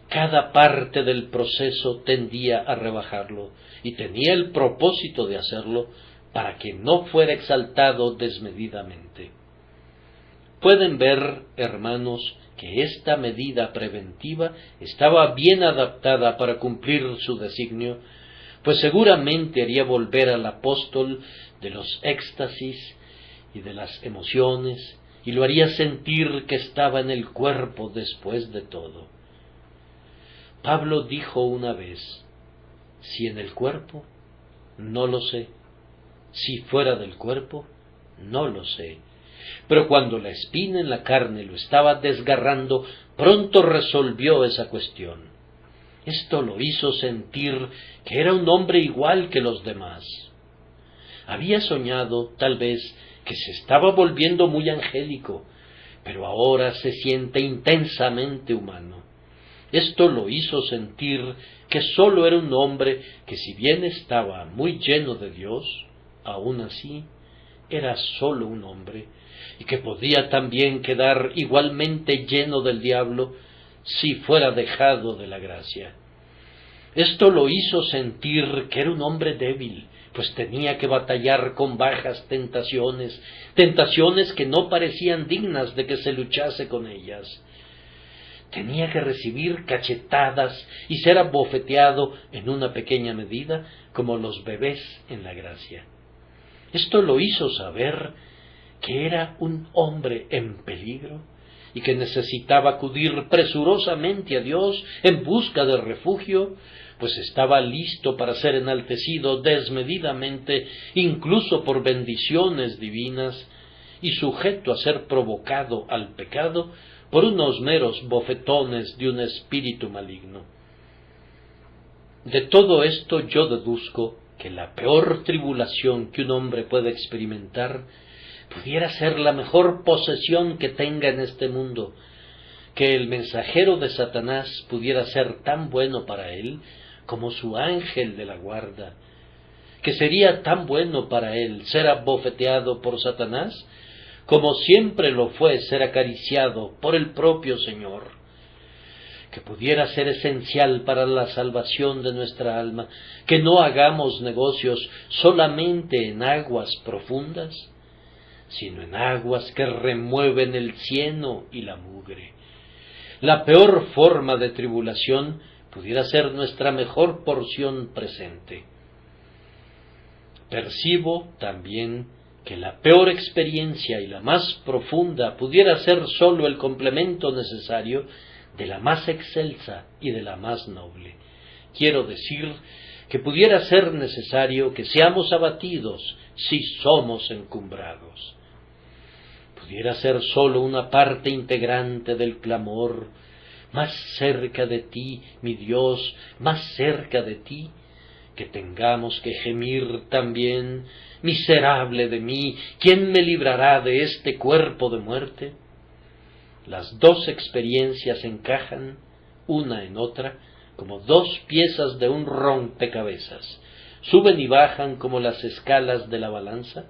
Cada parte del proceso tendía a rebajarlo, y tenía el propósito de hacerlo para que no fuera exaltado desmedidamente. Pueden ver, hermanos, que esta medida preventiva estaba bien adaptada para cumplir su designio, pues seguramente haría volver al apóstol de los éxtasis y de las emociones, y lo haría sentir que estaba en el cuerpo después de todo. Pablo dijo una vez, si en el cuerpo, no lo sé, si fuera del cuerpo, no lo sé, pero cuando la espina en la carne lo estaba desgarrando, pronto resolvió esa cuestión. Esto lo hizo sentir que era un hombre igual que los demás. Había soñado, tal vez, que se estaba volviendo muy angélico, pero ahora se siente intensamente humano. Esto lo hizo sentir que sólo era un hombre que, si bien estaba muy lleno de Dios, aún así era sólo un hombre, y que podía también quedar igualmente lleno del diablo si fuera dejado de la gracia. Esto lo hizo sentir que era un hombre débil, pues tenía que batallar con bajas tentaciones, tentaciones que no parecían dignas de que se luchase con ellas. Tenía que recibir cachetadas y ser abofeteado en una pequeña medida como los bebés en la gracia. Esto lo hizo saber que era un hombre en peligro y que necesitaba acudir presurosamente a Dios en busca de refugio, pues estaba listo para ser enaltecido desmedidamente, incluso por bendiciones divinas, y sujeto a ser provocado al pecado por unos meros bofetones de un espíritu maligno. De todo esto yo deduzco que la peor tribulación que un hombre puede experimentar pudiera ser la mejor posesión que tenga en este mundo, que el mensajero de Satanás pudiera ser tan bueno para él como su ángel de la guarda, que sería tan bueno para él ser abofeteado por Satanás como siempre lo fue ser acariciado por el propio Señor, que pudiera ser esencial para la salvación de nuestra alma, que no hagamos negocios solamente en aguas profundas, sino en aguas que remueven el cieno y la mugre. La peor forma de tribulación pudiera ser nuestra mejor porción presente. Percibo también que la peor experiencia y la más profunda pudiera ser sólo el complemento necesario de la más excelsa y de la más noble. Quiero decir que pudiera ser necesario que seamos abatidos si somos encumbrados. Pudiera ser sólo una parte integrante del clamor: más cerca de ti, mi Dios, más cerca de ti, que tengamos que gemir también: miserable de mí, ¿quién me librará de este cuerpo de muerte? Las dos experiencias encajan, una en otra, como dos piezas de un rompecabezas. Suben y bajan como las escalas de la balanza,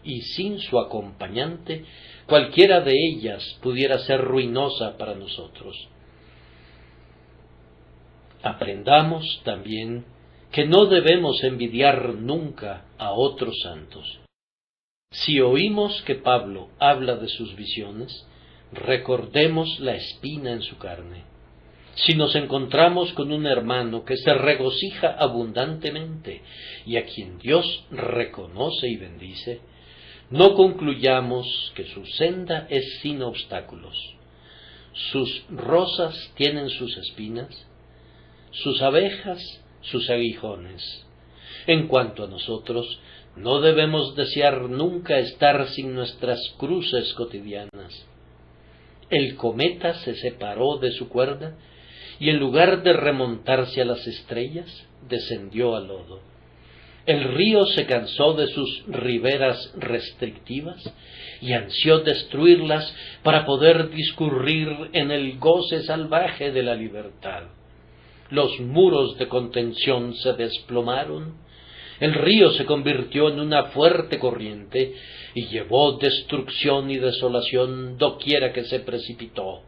y sin su acompañante, cualquiera de ellas pudiera ser ruinosa para nosotros. Aprendamos también que no debemos envidiar nunca a otros santos. Si oímos que Pablo habla de sus visiones, recordemos la espina en su carne. Si nos encontramos con un hermano que se regocija abundantemente y a quien Dios reconoce y bendice, no concluyamos que su senda es sin obstáculos. Sus rosas tienen sus espinas, sus abejas sus aguijones. En cuanto a nosotros, no debemos desear nunca estar sin nuestras cruces cotidianas. El cometa se separó de su cuerda y en lugar de remontarse a las estrellas, descendió al lodo. El río se cansó de sus riberas restrictivas y ansió destruirlas para poder discurrir en el goce salvaje de la libertad. Los muros de contención se desplomaron, el río se convirtió en una fuerte corriente y llevó destrucción y desolación doquiera que se precipitó.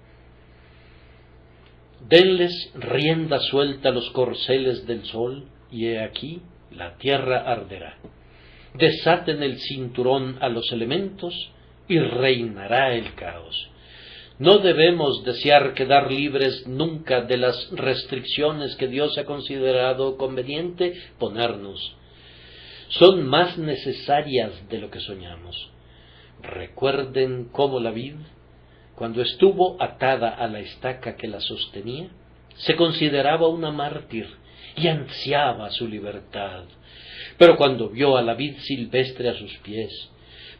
Denles rienda suelta a los corceles del sol, y he aquí la tierra arderá. Desaten el cinturón a los elementos, y reinará el caos. No debemos desear quedar libres nunca de las restricciones que Dios ha considerado conveniente ponernos. Son más necesarias de lo que soñamos. Recuerden cómo la vid, cuando estuvo atada a la estaca que la sostenía, se consideraba una mártir y ansiaba su libertad. Pero cuando vio a la vid silvestre a sus pies,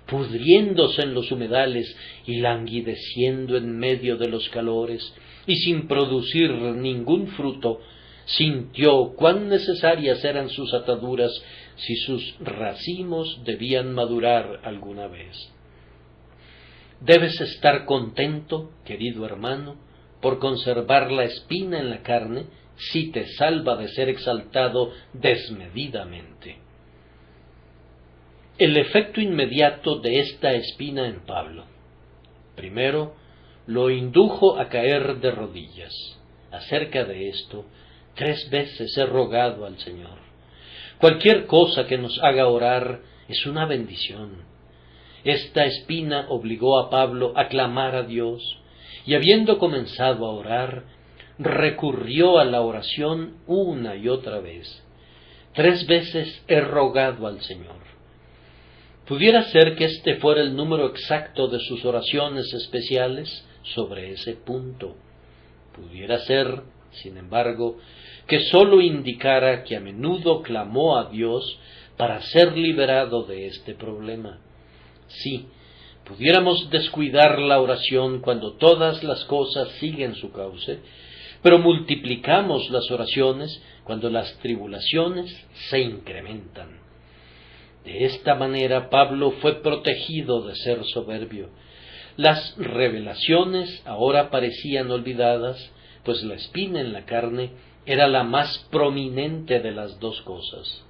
pudriéndose en los humedales y languideciendo en medio de los calores, y sin producir ningún fruto, sintió cuán necesarias eran sus ataduras si sus racimos debían madurar alguna vez. Debes estar contento, querido hermano, por conservar la espina en la carne, si te salva de ser exaltado desmedidamente. El efecto inmediato de esta espina en Pablo. Primero, lo indujo a caer de rodillas. Acerca de esto, 3 veces he rogado al Señor. Cualquier cosa que nos haga orar es una bendición. Esta espina obligó a Pablo a clamar a Dios, y habiendo comenzado a orar, recurrió a la oración una y otra vez. 3 veces he rogado al Señor. Pudiera ser que este fuera el número exacto de sus oraciones especiales sobre ese punto. Pudiera ser, sin embargo, que sólo indicara que a menudo clamó a Dios para ser liberado de este problema. Sí, pudiéramos descuidar la oración cuando todas las cosas siguen su cauce, pero multiplicamos las oraciones cuando las tribulaciones se incrementan. De esta manera Pablo fue protegido de ser soberbio. Las revelaciones ahora parecían olvidadas, pues la espina en la carne era la más prominente de las dos cosas.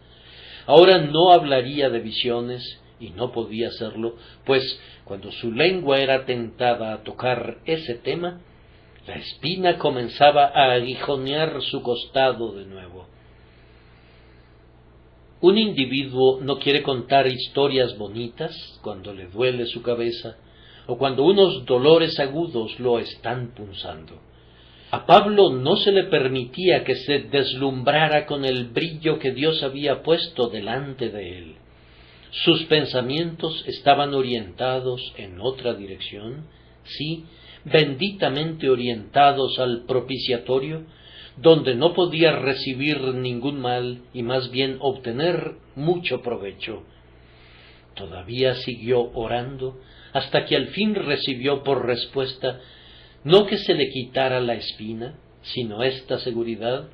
Ahora no hablaría de visiones, y no podía hacerlo, pues cuando su lengua era tentada a tocar ese tema, la espina comenzaba a aguijonear su costado de nuevo. Un individuo no quiere contar historias bonitas cuando le duele su cabeza o cuando unos dolores agudos lo están punzando. A Pablo no se le permitía que se deslumbrara con el brillo que Dios había puesto delante de él. Sus pensamientos estaban orientados en otra dirección, sí, benditamente orientados al propiciatorio, donde no podía recibir ningún mal y más bien obtener mucho provecho. Todavía siguió orando hasta que al fin recibió por respuesta no que se le quitara la espina, sino esta seguridad: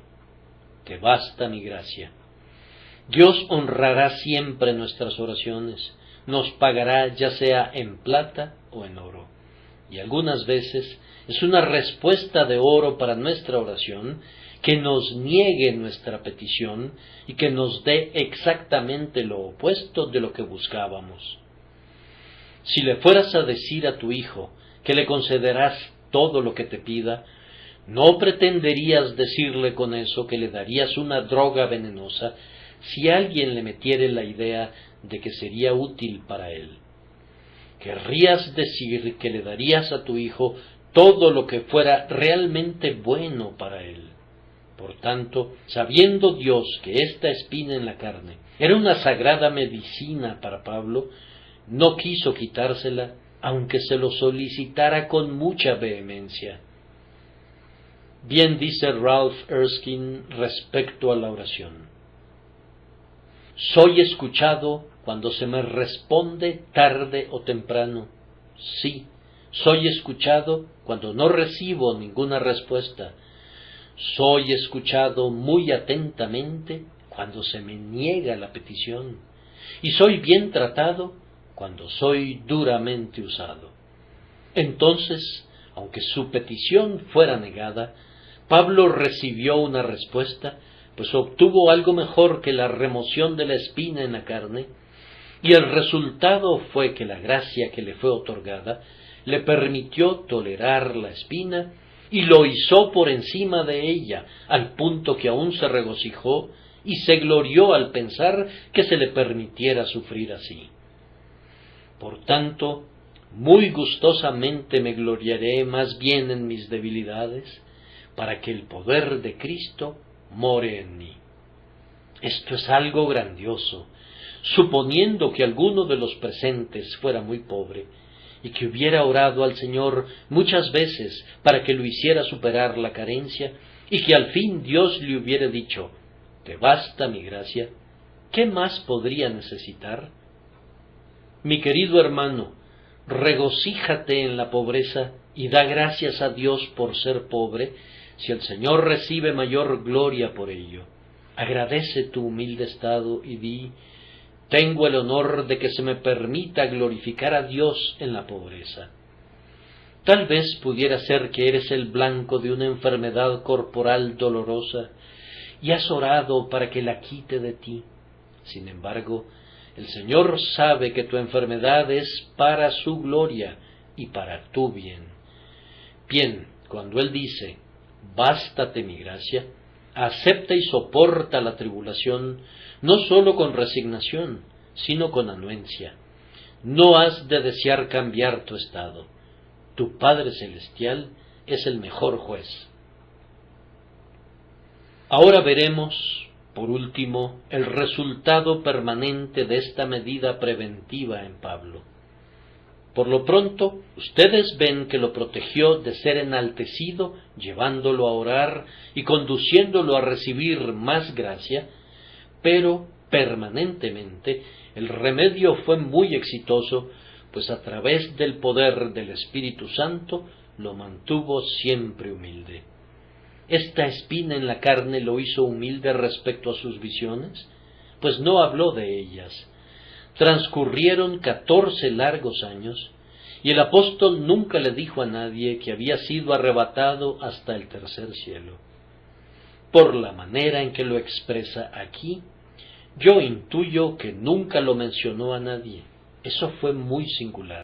te basta mi gracia. Dios honrará siempre nuestras oraciones, nos pagará ya sea en plata o en oro. Y algunas veces es una respuesta de oro para nuestra oración que nos niegue nuestra petición y que nos dé exactamente lo opuesto de lo que buscábamos. Si le fueras a decir a tu hijo que le concederás todo lo que te pida, no pretenderías decirle con eso que le darías una droga venenosa si alguien le metiere la idea de que sería útil para él. Querrías decir que le darías a tu hijo todo lo que fuera realmente bueno para él. Por tanto, sabiendo Dios que esta espina en la carne era una sagrada medicina para Pablo, no quiso quitársela, aunque se lo solicitara con mucha vehemencia. Bien dice Ralph Erskine respecto a la oración: soy escuchado cuando se me responde tarde o temprano. Sí, soy escuchado cuando no recibo ninguna respuesta. Soy escuchado muy atentamente cuando se me niega la petición. Y soy bien tratado cuando soy duramente usado. Entonces, aunque su petición fuera negada, Pablo recibió una respuesta, pues obtuvo algo mejor que la remoción de la espina en la carne, y el resultado fue que la gracia que le fue otorgada le permitió tolerar la espina y lo izó por encima de ella, al punto que aún se regocijó y se glorió al pensar que se le permitiera sufrir así. Por tanto, muy gustosamente me gloriaré más bien en mis debilidades, para que el poder de Cristo more en mí. Esto es algo grandioso. Suponiendo que alguno de los presentes fuera muy pobre, y que hubiera orado al Señor muchas veces para que lo hiciera superar la carencia, y que al fin Dios le hubiera dicho: te basta mi gracia, ¿qué más podría necesitar? Mi querido hermano, regocíjate en la pobreza y da gracias a Dios por ser pobre, si el Señor recibe mayor gloria por ello. Agradece tu humilde estado y di: tengo el honor de que se me permita glorificar a Dios en la pobreza. Tal vez pudiera ser que eres el blanco de una enfermedad corporal dolorosa y has orado para que la quite de ti. Sin embargo, el Señor sabe que tu enfermedad es para su gloria y para tu bien. Bien, cuando Él dice: bástate mi gracia, acepta y soporta la tribulación, no sólo con resignación, sino con anuencia. No has de desear cambiar tu estado. Tu Padre Celestial es el mejor juez. Ahora veremos Por último, el resultado permanente de esta medida preventiva en Pablo. Por lo pronto, ustedes ven que lo protegió de ser enaltecido, llevándolo a orar y conduciéndolo a recibir más gracia, pero permanentemente el remedio fue muy exitoso, pues a través del poder del Espíritu Santo lo mantuvo siempre humilde. ¿Esta espina en la carne lo hizo humilde respecto a sus visiones? Pues no habló de ellas. Transcurrieron 14 largos años, y el apóstol nunca le dijo a nadie que había sido arrebatado hasta el tercer cielo. Por la manera en que lo expresa aquí, yo intuyo que nunca lo mencionó a nadie. Eso fue muy singular.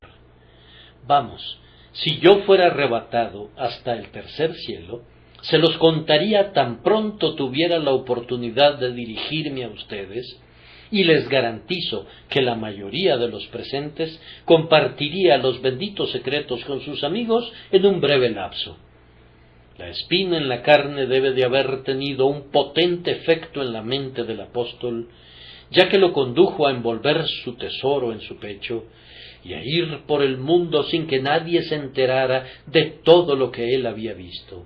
Vamos, si yo fuera arrebatado hasta el tercer cielo, se los contaría tan pronto tuviera la oportunidad de dirigirme a ustedes, y les garantizo que la mayoría de los presentes compartiría los benditos secretos con sus amigos en un breve lapso. La espina en la carne debe de haber tenido un potente efecto en la mente del apóstol, ya que lo condujo a envolver su tesoro en su pecho y a ir por el mundo sin que nadie se enterara de todo lo que él había visto.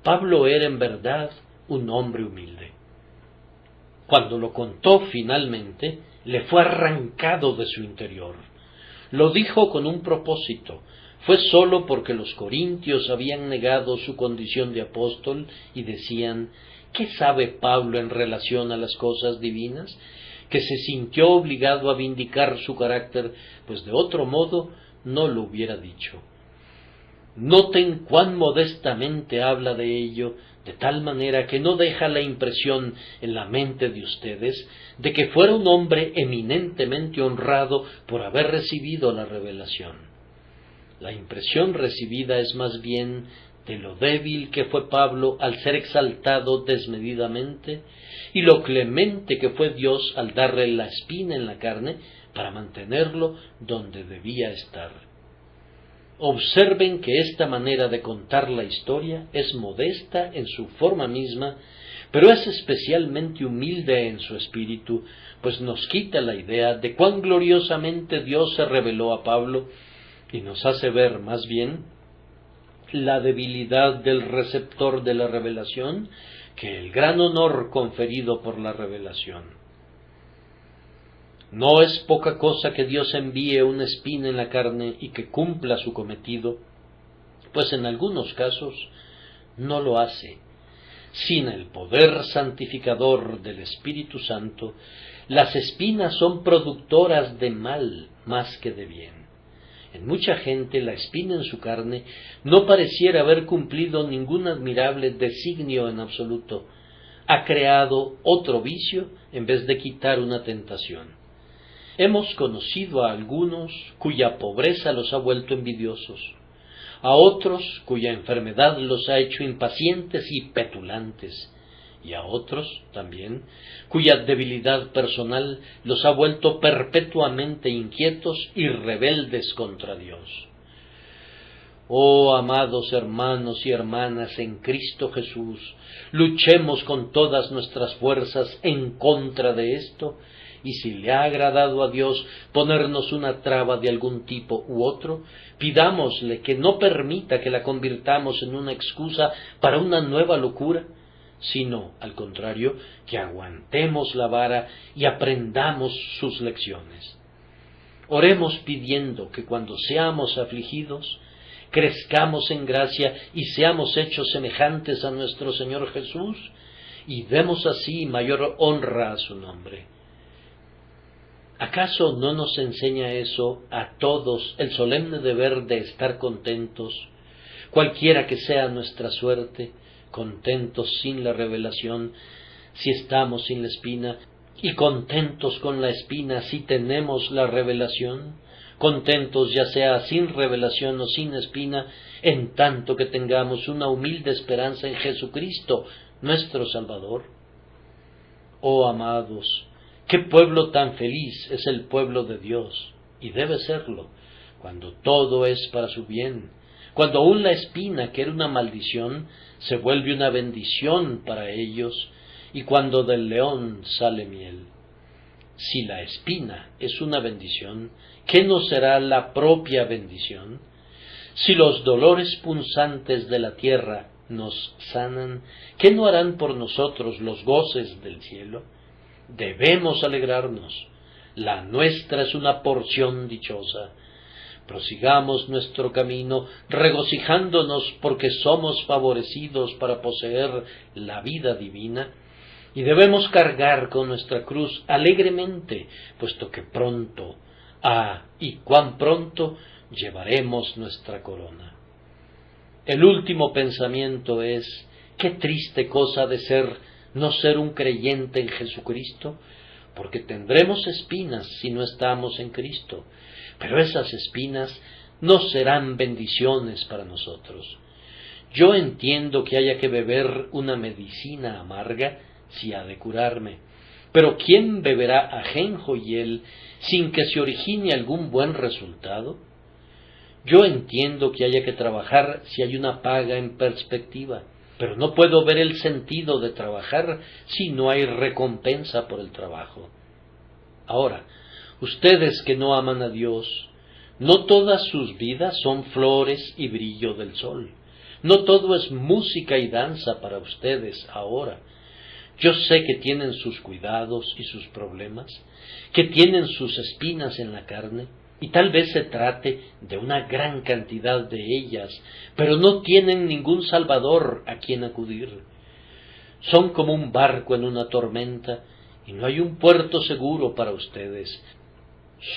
Pablo era en verdad un hombre humilde. Cuando lo contó finalmente, le fue arrancado de su interior. Lo dijo con un propósito. Fue sólo porque los corintios habían negado su condición de apóstol y decían: ¿qué sabe Pablo en relación a las cosas divinas? Que se sintió obligado a vindicar su carácter, pues de otro modo no lo hubiera dicho. Noten cuán modestamente habla de ello, de tal manera que no deja la impresión en la mente de ustedes de que fuera un hombre eminentemente honrado por haber recibido la revelación. La impresión recibida es más bien de lo débil que fue Pablo al ser exaltado desmedidamente, y lo clemente que fue Dios al darle la espina en la carne para mantenerlo donde debía estar. Observen que esta manera de contar la historia es modesta en su forma misma, pero es especialmente humilde en su espíritu, pues nos quita la idea de cuán gloriosamente Dios se reveló a Pablo y nos hace ver más bien la debilidad del receptor de la revelación que el gran honor conferido por la revelación. No es poca cosa que Dios envíe una espina en la carne y que cumpla su cometido, pues en algunos casos no lo hace. Sin el poder santificador del Espíritu Santo, las espinas son productoras de mal más que de bien. En mucha gente la espina en su carne no pareciera haber cumplido ningún admirable designio en absoluto. Ha creado otro vicio en vez de quitar una tentación. Hemos conocido a algunos cuya pobreza los ha vuelto envidiosos, a otros cuya enfermedad los ha hecho impacientes y petulantes, y a otros también cuya debilidad personal los ha vuelto perpetuamente inquietos y rebeldes contra Dios. Oh, amados hermanos y hermanas en Cristo Jesús, luchemos con todas nuestras fuerzas en contra de esto, y si le ha agradado a Dios ponernos una traba de algún tipo u otro, pidámosle que no permita que la convirtamos en una excusa para una nueva locura, sino, al contrario, que aguantemos la vara y aprendamos sus lecciones. Oremos pidiendo que cuando seamos afligidos, crezcamos en gracia y seamos hechos semejantes a nuestro Señor Jesús, y demos así mayor honra a su nombre. ¿Acaso no nos enseña eso a todos el solemne deber de estar contentos, cualquiera que sea nuestra suerte, contentos sin la revelación, si estamos sin la espina, y contentos con la espina si tenemos la revelación, contentos ya sea sin revelación o sin espina, en tanto que tengamos una humilde esperanza en Jesucristo, nuestro Salvador? Oh amados, qué pueblo tan feliz es el pueblo de Dios, y debe serlo, cuando todo es para su bien, cuando aún la espina, que era una maldición, se vuelve una bendición para ellos, y cuando del león sale miel. Si la espina es una bendición, ¿qué no será la propia bendición? Si los dolores punzantes de la tierra nos sanan, ¿qué no harán por nosotros los goces del cielo? Debemos alegrarnos. La nuestra es una porción dichosa. Prosigamos nuestro camino, regocijándonos porque somos favorecidos para poseer la vida divina, y debemos cargar con nuestra cruz alegremente, puesto que pronto, y cuán pronto, llevaremos nuestra corona. El último pensamiento es: qué triste cosa de ser no ser un creyente en Jesucristo, porque tendremos espinas si no estamos en Cristo, pero esas espinas no serán bendiciones para nosotros. Yo entiendo que haya que beber una medicina amarga si ha de curarme, pero ¿quién beberá ajenjo y hiel sin que se origine algún buen resultado? Yo entiendo que haya que trabajar si hay una paga en perspectiva, pero no puedo ver el sentido de trabajar si no hay recompensa por el trabajo. Ahora, ustedes que no aman a Dios, no todas sus vidas son flores y brillo del sol. No todo es música y danza para ustedes ahora. Yo sé que tienen sus cuidados y sus problemas, que tienen sus espinas en la carne, y tal vez se trate de una gran cantidad de ellas, pero no tienen ningún salvador a quien acudir. Son como un barco en una tormenta, y no hay un puerto seguro para ustedes.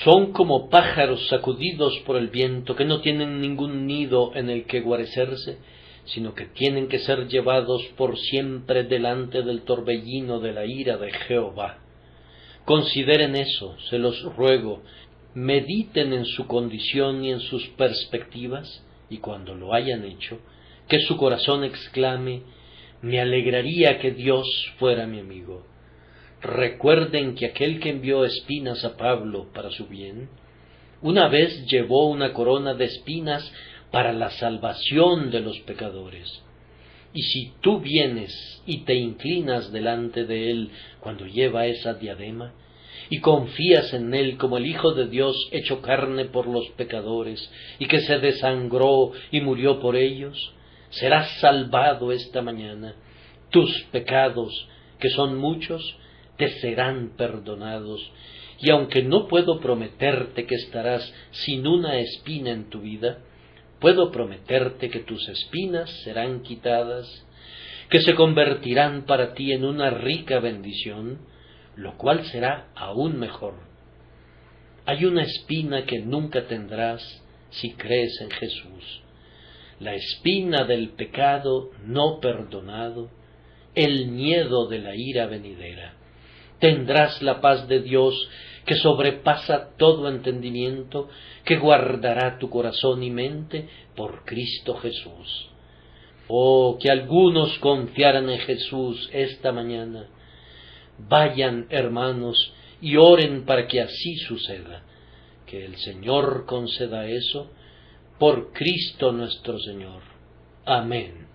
Son como pájaros sacudidos por el viento, que no tienen ningún nido en el que guarecerse, sino que tienen que ser llevados por siempre delante del torbellino de la ira de Jehová. Consideren eso, se los ruego, mediten en su condición y en sus perspectivas, y cuando lo hayan hecho, que su corazón exclame: me alegraría que Dios fuera mi amigo. Recuerden que aquel que envió espinas a Pablo para su bien, una vez llevó una corona de espinas para la salvación de los pecadores. Y si tú vienes y te inclinas delante de él cuando lleva esa diadema, y confías en él como el Hijo de Dios hecho carne por los pecadores, y que se desangró y murió por ellos, serás salvado esta mañana. Tus pecados, que son muchos, te serán perdonados, y aunque no puedo prometerte que estarás sin una espina en tu vida, puedo prometerte que tus espinas serán quitadas, que se convertirán para ti en una rica bendición, lo cual será aún mejor. Hay una espina que nunca tendrás si crees en Jesús: la espina del pecado no perdonado, el miedo de la ira venidera. Tendrás la paz de Dios, que sobrepasa todo entendimiento, que guardará tu corazón y mente por Cristo Jesús. Oh, que algunos confiaran en Jesús esta mañana. Vayan, hermanos, y oren para que así suceda. Que el Señor conceda eso por Cristo nuestro Señor. Amén.